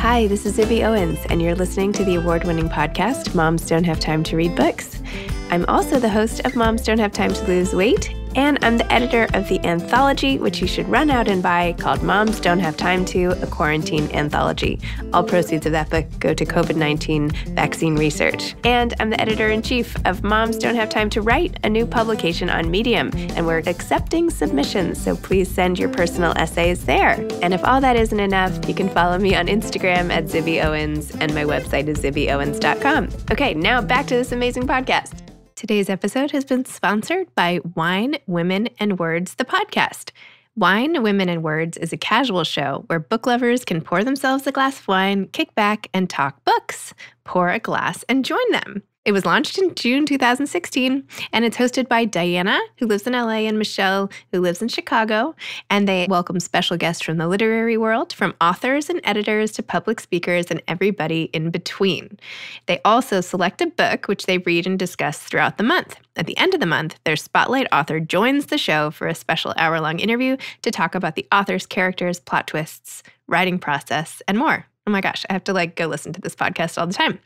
Hi, this is Zibby Owens, and you're listening to the award-winning podcast, Moms Don't Have Time to Read Books. I'm also the host of Moms Don't Have Time to Lose Weight, and I'm the editor of the anthology, which you should run out and buy, called Moms Don't Have Time to, a quarantine anthology. All proceeds of that book go to COVID-19 vaccine research. And I'm the editor-in-chief of Moms Don't Have Time to Write, a new publication on Medium, and we're accepting submissions, so please send your personal essays there. And if all that isn't enough, you can follow me on Instagram at Zibby Owens, and my website is zibbyowens.com. Okay, now back to this amazing podcast. Today's episode has been sponsored by Wine, Women, and Words, the podcast. Wine, Women, and Words is a casual show where book lovers can pour themselves a glass of wine, kick back, and talk books. Pour a glass and join them. It was launched in June 2016, and it's hosted by Diana, who lives in LA, and Michelle, who lives in Chicago. And they welcome special guests from the literary world, from authors and editors to public speakers and everybody in between. They also select a book, which they read and discuss throughout the month. At the end of the month, their spotlight author joins the show for a special hour-long interview to talk about the author's characters, plot twists, writing process, and more. Oh my gosh, I have to go listen to this podcast all the time.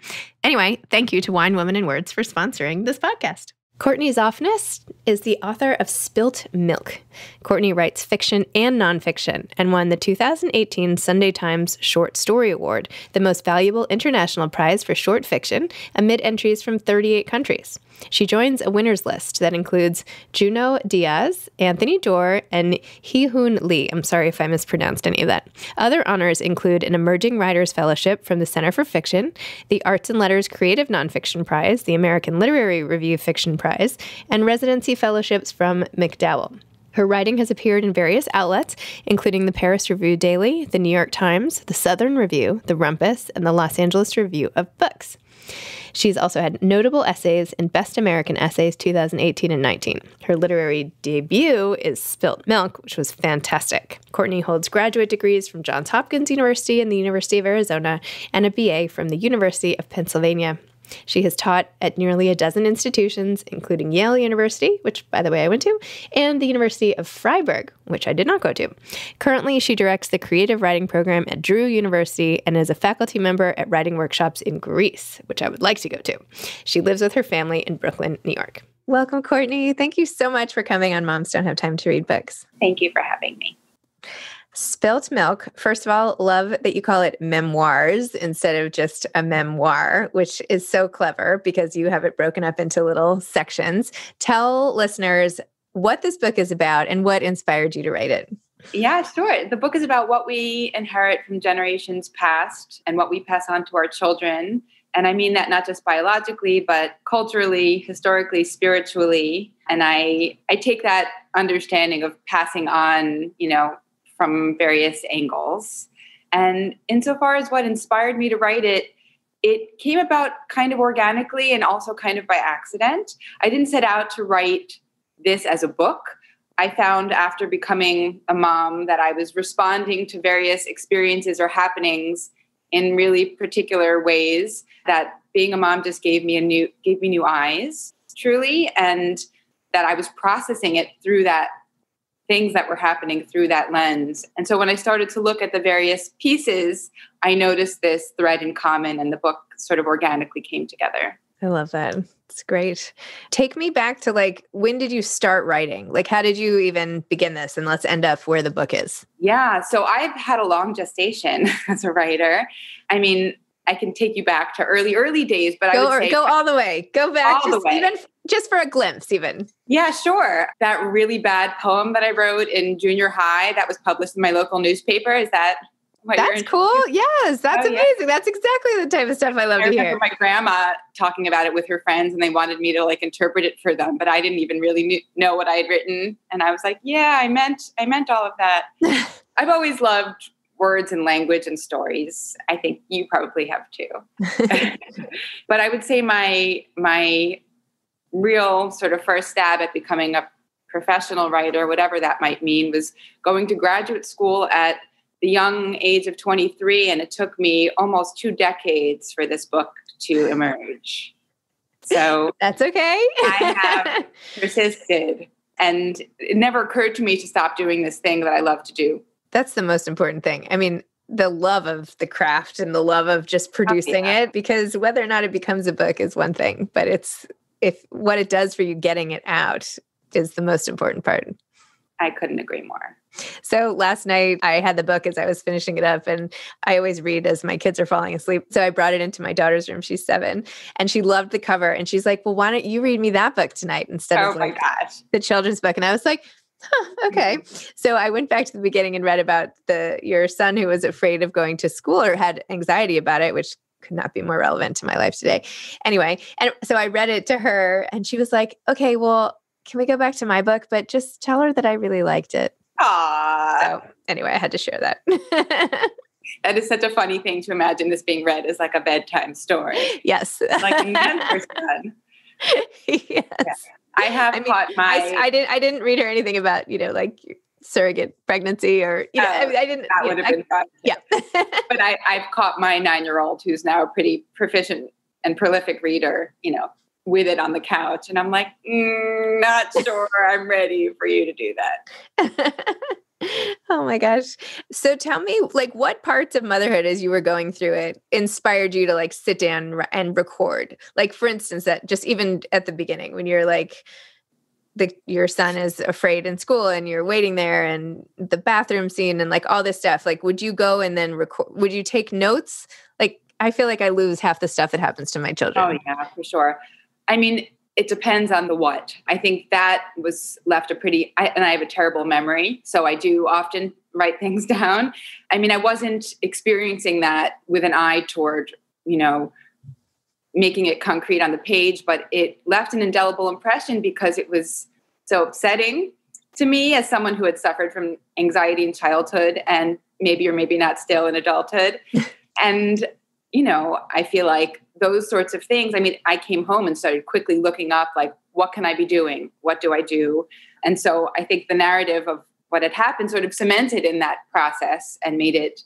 Anyway, thank you to Wine, Women, and Words for sponsoring this podcast. Courtney Zoffness is the author of Spilt Milk. Courtney writes fiction and nonfiction and won the 2018 Sunday Times Short Story Award, the most valuable international prize for short fiction, amid entries from 38 countries. She joins a winner's list that includes Junot Diaz, Anthony Doerr, and Hee-Hoon Lee. I'm sorry if I mispronounced any of that. Other honors include an Emerging Writers Fellowship from the Center for Fiction, the Arts and Letters Creative Nonfiction Prize, the American Literary Review Fiction Prize, and residency fellowships from MacDowell. Her writing has appeared in various outlets, including the Paris Review Daily, the New York Times, the Southern Review, the Rumpus, and the Los Angeles Review of Books. She's also had notable essays in Best American Essays 2018 and 19. Her literary debut is Spilt Milk, which was fantastic. Courtney holds graduate degrees from Johns Hopkins University and the University of Arizona, and a BA from the University of Pennsylvania. She has taught at nearly a dozen institutions, including Yale University, which, by the way, I went to, and the University of Freiburg, which I did not go to. Currently, she directs the creative writing program at Drew University and is a faculty member at writing workshops in Greece, which I would like to go to. She lives with her family in Brooklyn, New York. Welcome, Courtney. Thank you so much for coming on Moms Don't Have Time to Read Books. Thank you for having me. Spilt Milk. First of all, love that you call it memoirs instead of just a memoir, which is so clever because you have it broken up into little sections. Tell listeners what this book is about and what inspired you to write it. Yeah, sure. The book is about what we inherit from generations past and what we pass on to our children. And I mean that not just biologically, but culturally, historically, spiritually. And I take that understanding of passing on, from various angles. And insofar as what inspired me to write it, it came about kind of organically and also kind of by accident. I didn't set out to write this as a book. I found after becoming a mom that I was responding to various experiences or happenings in really particular ways, that being a mom just gave me new eyes, truly, and that I was processing it through that things that were happening through that lens. And so when I started to look at the various pieces, I noticed this thread in common, and the book sort of organically came together. I love that. It's great. Take me back to when did you start writing? How did you even begin this? And let's end up where the book is. Yeah. So I've had a long gestation as a writer. I mean, I can take you back to early days, but I would say go all the way. Go back all the way. Even just for a glimpse, even. Yeah, sure. That really bad poem that I wrote in junior high that was published in my local newspaper. Is that what you're That's cool. Yes, that's amazing. Yeah. That's exactly the type of stuff I love to hear. I remember my grandma talking about it with her friends, and they wanted me to interpret it for them, but I didn't even really know what I had written. And I was like, yeah, I meant all of that. I've always loved words and language and stories. I think you probably have too. But I would say my real sort of first stab at becoming a professional writer, whatever that might mean, was going to graduate school at the young age of 23. And it took me almost 2 decades for this book to emerge. So that's okay. I have persisted, and it never occurred to me to stop doing this thing that I love to do. That's the most important thing. I mean, the love of the craft and the love of just producing it, because whether or not it becomes a book is one thing, but if what it does for you getting it out is the most important part. I couldn't agree more. So last night I had the book as I was finishing it up, and I always read as my kids are falling asleep. So I brought it into my daughter's room. She's 7 and she loved the cover. And she's like, well, why don't you read me that book tonight instead of like the children's book? And I was like, okay. So I went back to the beginning and read about your son who was afraid of going to school or had anxiety about it, which could not be more relevant to my life today. Anyway, and so I read it to her and she was like, okay, well, can we go back to my book? But just tell her that I really liked it. Aww. So anyway, I had to share that. That is such a funny thing to imagine this being read as like a bedtime story. Yes. Like in Denver's son. Yes. Yeah. I have caught my... I didn't read her anything about, like surrogate pregnancy or, I didn't. That would have been fun. Yeah. But I've caught my 9-year-old, who's now a pretty proficient and prolific reader, with it on the couch. And I'm like, not sure I'm ready for you to do that. Oh my gosh. So tell me, what parts of motherhood as you were going through it inspired you to sit down and record? Like, for instance, that just even at the beginning when you're your son is afraid in school and you're waiting there and the bathroom scene and all this stuff, would you go and then record? Would you take notes? I feel like I lose half the stuff that happens to my children. Oh yeah, for sure. I mean, it depends on the what. I think that was left and I have a terrible memory, so I do often write things down. I mean, I wasn't experiencing that with an eye toward, making it concrete on the page, but it left an indelible impression because it was so upsetting to me as someone who had suffered from anxiety in childhood and maybe or maybe not still in adulthood. And, I feel like those sorts of things. I mean, I came home and started quickly looking up, what can I be doing? What do I do? And so I think the narrative of what had happened sort of cemented in that process and made it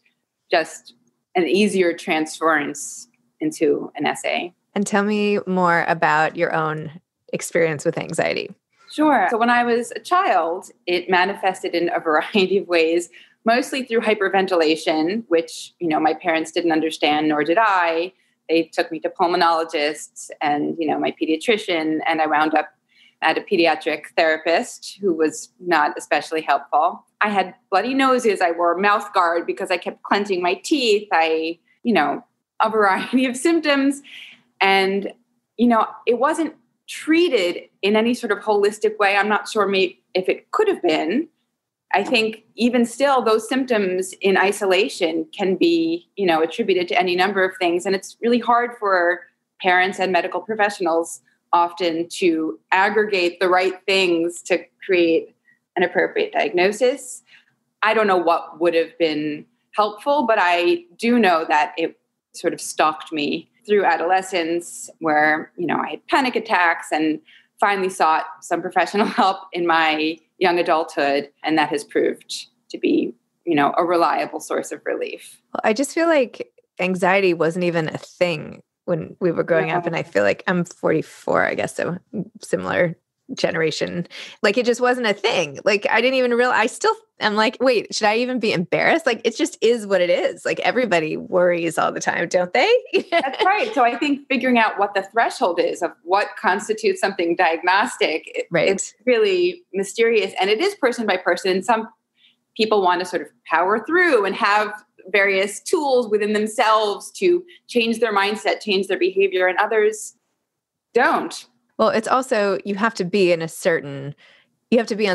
just an easier transference into an essay. And tell me more about your own experience with anxiety. Sure. So when I was a child, it manifested in a variety of ways, mostly through hyperventilation, which, my parents didn't understand, nor did I. They took me to pulmonologists and, my pediatrician, and I wound up at a pediatric therapist who was not especially helpful. I had bloody noses. I wore a mouth guard because I kept clenching my teeth. A variety of symptoms. And, it wasn't treated in any sort of holistic way. I'm not sure if it could have been. I think even still, those symptoms in isolation can be, attributed to any number of things. And it's really hard for parents and medical professionals often to aggregate the right things to create an appropriate diagnosis. I don't know what would have been helpful, but I do know that it sort of stalked me through adolescence where, I had panic attacks and finally sought some professional help in my young adulthood. And that has proved to be, a reliable source of relief. Well, I just feel like anxiety wasn't even a thing when we were growing up. And I feel like I'm 44, I guess, so similar generation. It just wasn't a thing. I didn't even realize, I'm like, wait, should I even be embarrassed? It just is what it is. Everybody worries all the time, don't they? That's right. So I think figuring out what the threshold is of what constitutes something diagnostic, it's really mysterious. And it is person by person. Some people want to sort of power through and have various tools within themselves to change their mindset, change their behavior, and others don't. Well, it's also, you have to be on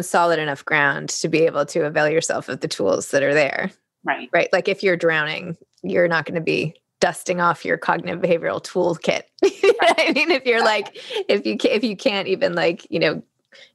solid enough ground to be able to avail yourself of the tools that are there. Right. Right. If you're drowning, you're not going to be dusting off your cognitive behavioral toolkit. I mean, if you're if you can't even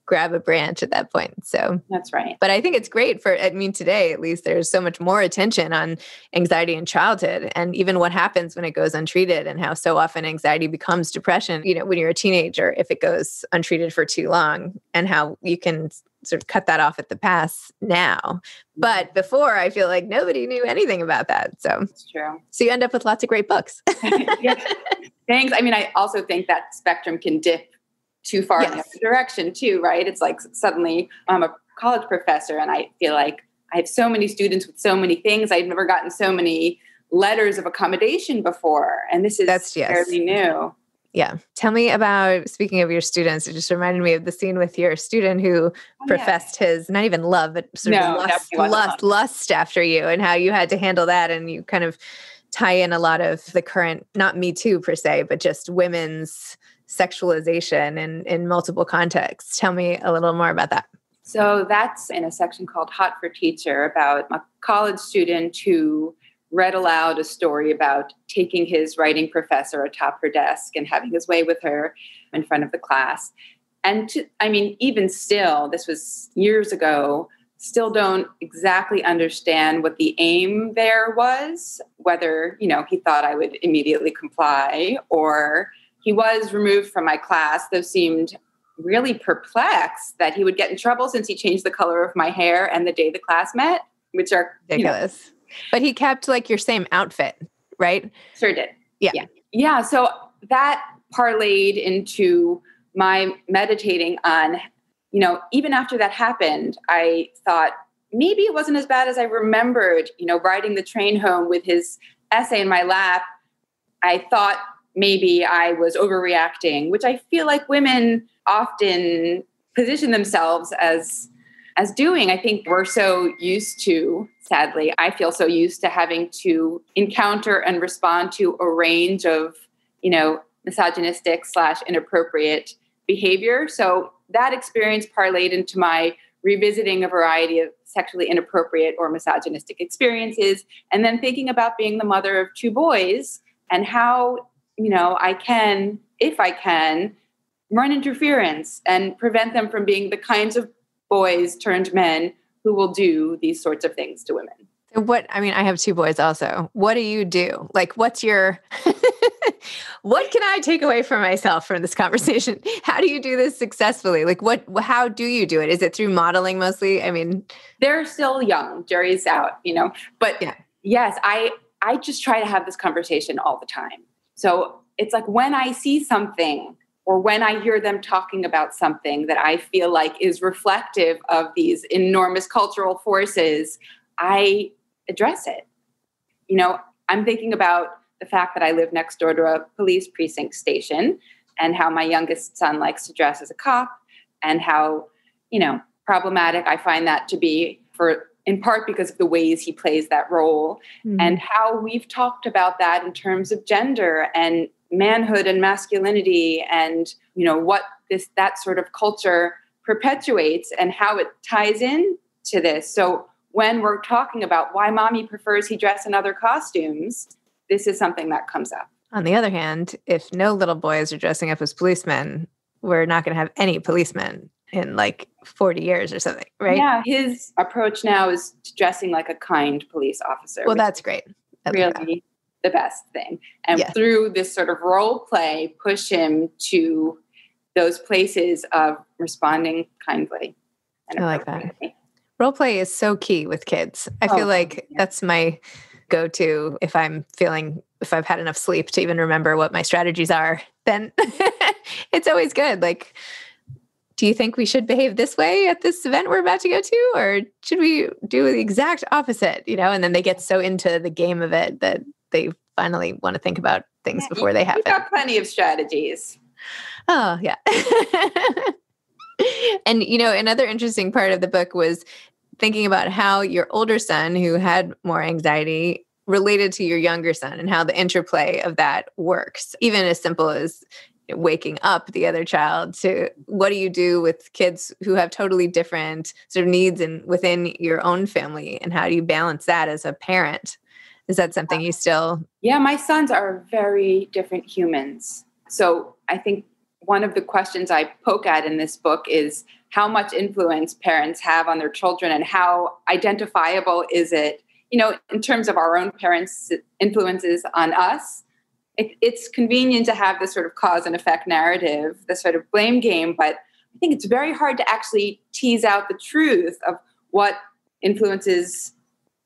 grab a branch at that point. So that's right. But I think it's great today, at least there's so much more attention on anxiety in childhood and even what happens when it goes untreated and how so often anxiety becomes depression, when you're a teenager, if it goes untreated for too long, and how you can sort of cut that off at the pass now. But before, I feel like nobody knew anything about that. So it's true. So you end up with lots of great books. Yeah. Thanks. I mean, I also think that spectrum can dip too far in the other direction too, right? It's suddenly I'm a college professor and I feel like I have so many students with so many things. I've never gotten so many letters of accommodation before. And this is fairly new. Yeah. Tell me about, speaking of your students, it just reminded me of the scene with your student who professed his, not even love, but sort of lust after you, and how you had to handle that. And you kind of tie in a lot of the current, not Me Too per se, but just women's sexualization in multiple contexts. Tell me a little more about that. So that's in a section called Hot for Teacher, about a college student who read aloud a story about taking his writing professor atop her desk and having his way with her in front of the class. And even still, this was years ago, still don't exactly understand what the aim there was, whether, he thought I would immediately comply, or he was removed from my class, though seemed really perplexed that he would get in trouble since he changed the color of my hair and the day the class met, which are ridiculous. But he kept your same outfit, right? Sure did. Yeah. So that parlayed into my meditating on, even after that happened, I thought maybe it wasn't as bad as I remembered, riding the train home with his essay in my lap. I thought maybe I was overreacting, which I feel like women often position themselves as doing. I think we're so used to, sadly, I feel so used to having to encounter and respond to a range of, misogynistic / inappropriate behavior. So that experience parlayed into my revisiting a variety of sexually inappropriate or misogynistic experiences, and then thinking about being the mother of 2 boys and how, I can, if I can, run interference and prevent them from being the kinds of boys turned men who will do these sorts of things to women. I have 2 boys also. What do you do? What's your, what can I take away for myself from this conversation? How do you do this successfully? How do you do it? Is it through modeling mostly? They're still young, jury's out, but yes, I just try to have this conversation all the time. So it's when I see something, or when I hear them talking about something that I feel like is reflective of these enormous cultural forces, I address it. I'm thinking about the fact that I live next door to a police precinct station, and how my youngest son likes to dress as a cop, and how, problematic I find that to be, in part because of the ways he plays that role, and how we've talked about that in terms of gender and manhood and masculinity, and what that sort of culture perpetuates and how it ties in to this. So when we're talking about why mommy prefers he dress in other costumes, this is something that comes up. On the other hand, if no little boys are dressing up as policemen, we're not going to have any policemen in 40 years or something, right? Yeah, his approach now is dressing like a kind police officer. Well, that's great. Really the best thing. And through this sort of role play, push him to those places of responding kindly. And I like that. Role play is so key with kids. I feel like that's my go-to if I've had enough sleep to even remember what my strategies are, then it's always good. Do you think we should behave this way at this event we're about to go to? Or should we do the exact opposite? And then they get so into the game of it that they finally want to think about things before they happen. We've got plenty of strategies. Oh, yeah. And, another interesting part of the book was thinking about how your older son, who had more anxiety, related to your younger son, and how the interplay of that works. Even as simple as waking up the other child, to what do you do with kids who have totally different sort of needs within your own family, and how do you balance that as a parent? Is that something you still? Yeah, my sons are very different humans. So I think one of the questions I poke at in this book is how much influence parents have on their children, and how identifiable is it, in terms of our own parents' influences on us. It's convenient to have this sort of cause and effect narrative, this sort of blame game, but I think it's very hard to actually tease out the truth of what influences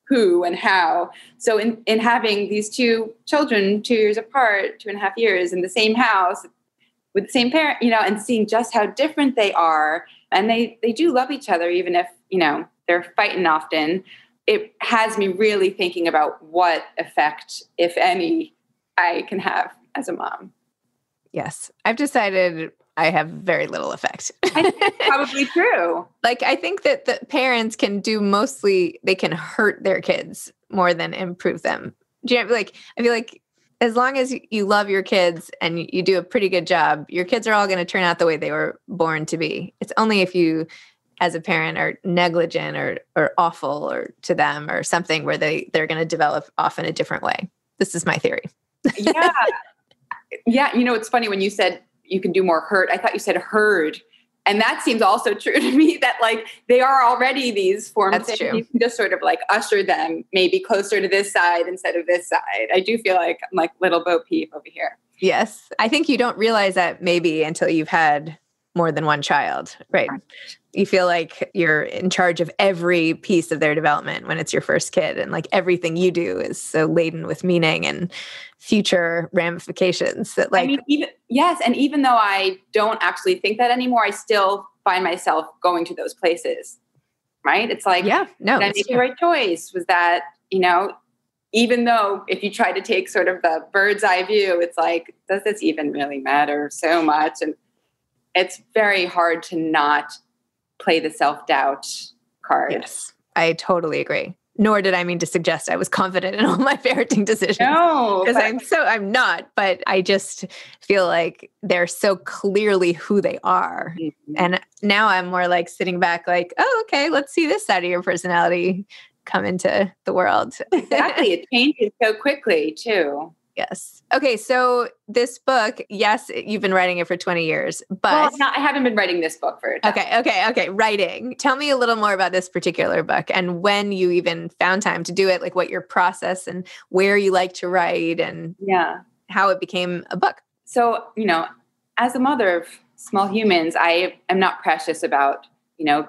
who and how. So in having these 2 children 2 years apart, 2.5 years in the same house with the same parent, and seeing just how different they are, And they do love each other, even if, they're fighting often. It has me really thinking about what effect, if any, I can have as a mom. Yes. I've decided I have very little effect. I think that's probably true. Like, I think that the parents can do mostly, they can hurt their kids more than improve them. Do you know, I feel like as long as you love your kids and you do a pretty good job, your kids are all going to turn out the way they were born to be. It's only if you, as a parent, are negligent or awful or to them or something where they're going to develop off in a different way. This is my theory. Yeah. Yeah. It's funny when you said you can do more hurt. I thought you said herd. And that seems also true to me, that like they are already these forms. That's true. You can just sort of like usher them maybe closer to this side instead of this side. I do feel like I'm like little Bo Peep over here. Yes. I think you don't realize that maybe until you've had more than one child, right? You feel like you're in charge of every piece of their development when it's your first kid. And like everything you do is so laden with meaning and future ramifications that like... And even though I don't actually think that anymore, I still find myself going to those places, right? It's like, did I make the right choice? Was that, even though if you try to take sort of the bird's eye view, it's like, does this even really matter so much? And it's very hard to not play the self-doubt card. Yes, I totally agree. Nor did I mean to suggest I was confident in all my parenting decisions. No, because I'm not, but I just feel like they're so clearly who they are. Mm-hmm. And now I'm more like sitting back like, oh, okay, let's see this side of your personality come into the world. Exactly. It changes so quickly too. Yes. Okay. So this book, yes, you've been writing it for 20 years, but... Well, I haven't been writing this book for... Okay. Writing. Tell me a little more about this particular book and when you even found time to do it, like what your process and where you like to write and how it became a book. So, as a mother of small humans, I am not precious about,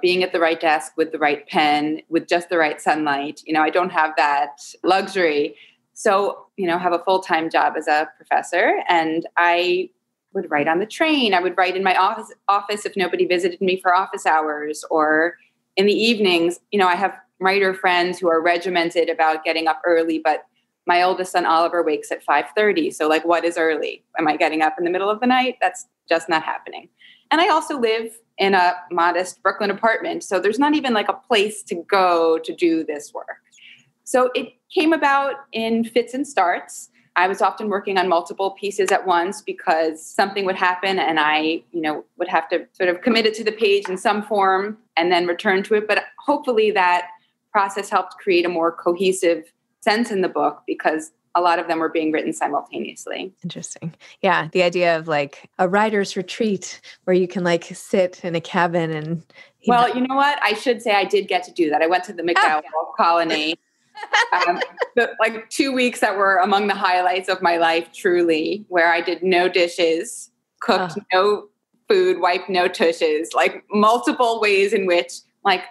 being at the right desk with the right pen, with just the right sunlight. I don't have that luxury. So, have a full-time job as a professor, and I would write on the train. I would write in my office if nobody visited me for office hours, or in the evenings. I have writer friends who are regimented about getting up early, but my oldest son, Oliver, wakes at 5:30. So like, what is early? Am I getting up in the middle of the night? That's just not happening. And I also live in a modest Brooklyn apartment. So there's not even like a place to go to do this work. So it came about in fits and starts. I was often working on multiple pieces at once because something would happen and I, would have to sort of commit it to the page in some form and then return to it. But hopefully that process helped create a more cohesive sense in the book because a lot of them were being written simultaneously. Interesting. Yeah. The idea of like a writer's retreat where you can like sit in a cabin and... Well, you know what? I should say I did get to do that. I went to the McDowell colony. Like 2 weeks that were among the highlights of my life, truly, where I did no dishes, cooked no food, wiped no tushes, like multiple ways in which, like,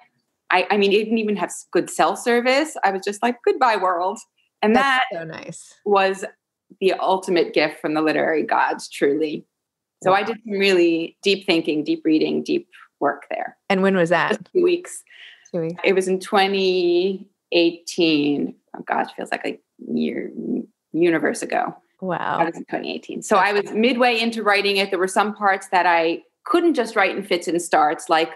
I mean, it didn't even have good cell service. I was just like, goodbye, world. And that's so nice. Was the ultimate gift from the literary gods, truly. So I did some really deep thinking, deep reading, deep work there. And when was that? Just 2 weeks. 2 weeks. It was in 2018. Oh gosh, feels like a universe ago. Wow. I was in 2018. So I was midway into writing it. There were some parts that I couldn't just write in fits and starts, like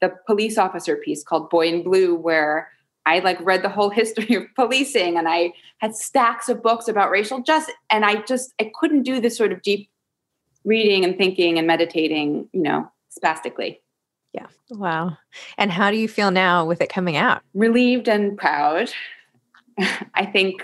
the police officer piece called Boy in Blue, where I like read the whole history of policing and I had stacks of books about racial justice. And I couldn't do this sort of deep reading and thinking and meditating, spastically. Yeah. Wow. And how do you feel now with it coming out? Relieved and proud. I think,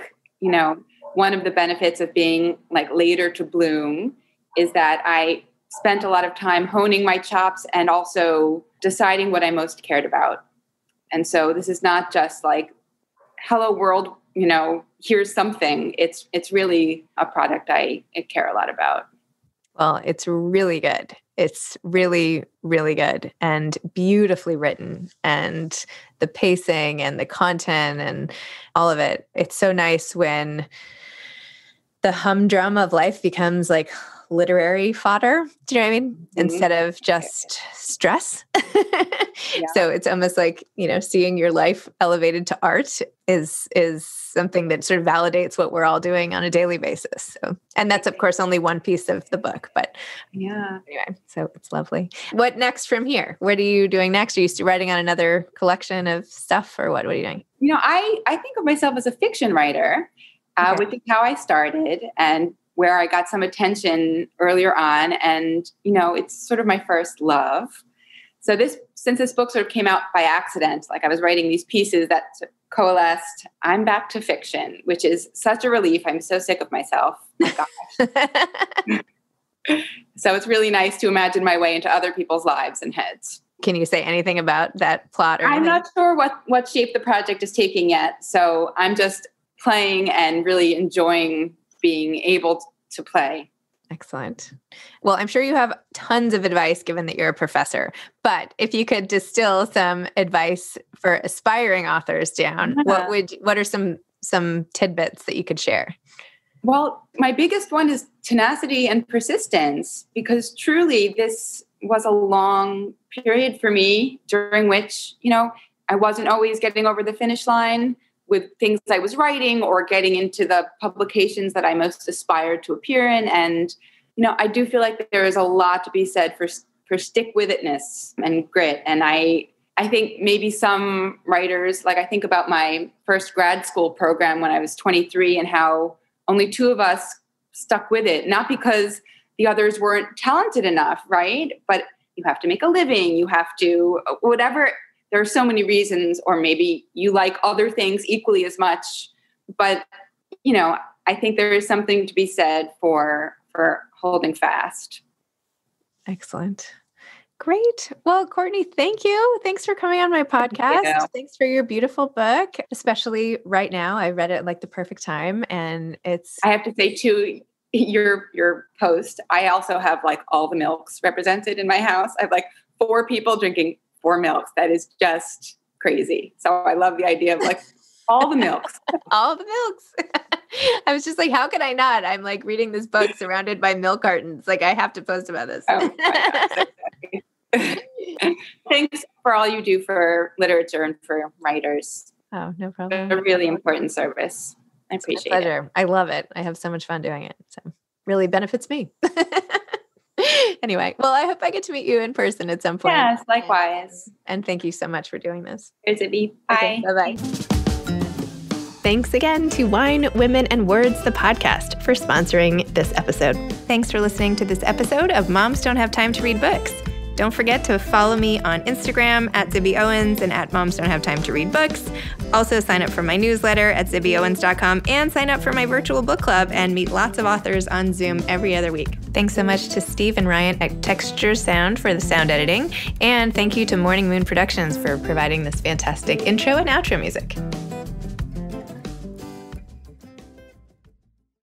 one of the benefits of being like later to bloom is that I spent a lot of time honing my chops and also deciding what I most cared about. And so this is not just like, hello world, here's something. It's really a product I care a lot about. Well, it's really good. It's really, really good and beautifully written, and the pacing and the content and all of it. It's so nice when the humdrum of life becomes like literary fodder. Do you know what I mean? Instead of just stress. So it's almost like, seeing your life elevated to art is something that sort of validates what we're all doing on a daily basis. So, and that's of course only one piece of the book, but anyway, so it's lovely. What next from here? What are you doing next? Are you writing on another collection of stuff, or what are you doing? I think of myself as a fiction writer, which is how I started and where I got some attention earlier on. And, it's sort of my first love. So since this book sort of came out by accident, like I was writing these pieces that coalesced, I'm back to fiction, which is such a relief. I'm so sick of myself. My gosh. So it's really nice to imagine my way into other people's lives and heads. Can you say anything about that plot? I'm not sure what shape the project is taking yet. So I'm just playing and really enjoying being able to play. Excellent. Well, I'm sure you have tons of advice given that you're a professor, but if you could distill some advice for aspiring authors down, what are some tidbits that you could share? Well, my biggest one is tenacity and persistence, because truly this was a long period for me during which, I wasn't always getting over the finish line with things I was writing or getting into the publications that I most aspired to appear in. And, I do feel like there is a lot to be said for stick-with-itness and grit. And I think maybe some writers, like I think about my first grad school program when I was 23 and how only 2 of us stuck with it, not because the others weren't talented enough, right? But you have to make a living, you have to, whatever. There are so many reasons, or maybe you like other things equally as much. But, I think there is something to be said for holding fast. Excellent. Great. Well, Courtney, thank you. Thanks for coming on my podcast. Thanks for your beautiful book, especially right now. I read it at like the perfect time. And I have to say too, your post, I also have like all the milks represented in my house. I have like 4 people drinking 4 milks. That is just crazy. So I love the idea of like all the milks. All the milks. I was just like, how could I not? I'm like reading this book surrounded by milk cartons. Like I have to post about this. Oh my God. Thanks for all you do for literature and for writers. Oh, no problem. It's a really important service. I appreciate it. I love it. I have so much fun doing it. So really benefits me. Anyway, well, I hope I get to meet you in person at some point. Yes, likewise. And thank you so much for doing this. Here's Zibby. Bye. Okay, bye-bye. Thanks again to Wine, Women, and Words, the podcast, for sponsoring this episode. Thanks for listening to this episode of Moms Don't Have Time to Read Books. Don't forget to follow me on Instagram at Zibby Owens and at Moms Don't Have Time to Read Books. Also sign up for my newsletter at zibbyowens.com and sign up for my virtual book club and meet lots of authors on Zoom every other week. Thanks so much to Steve and Ryan at Texture Sound for the sound editing. And thank you to Morning Moon Productions for providing this fantastic intro and outro music.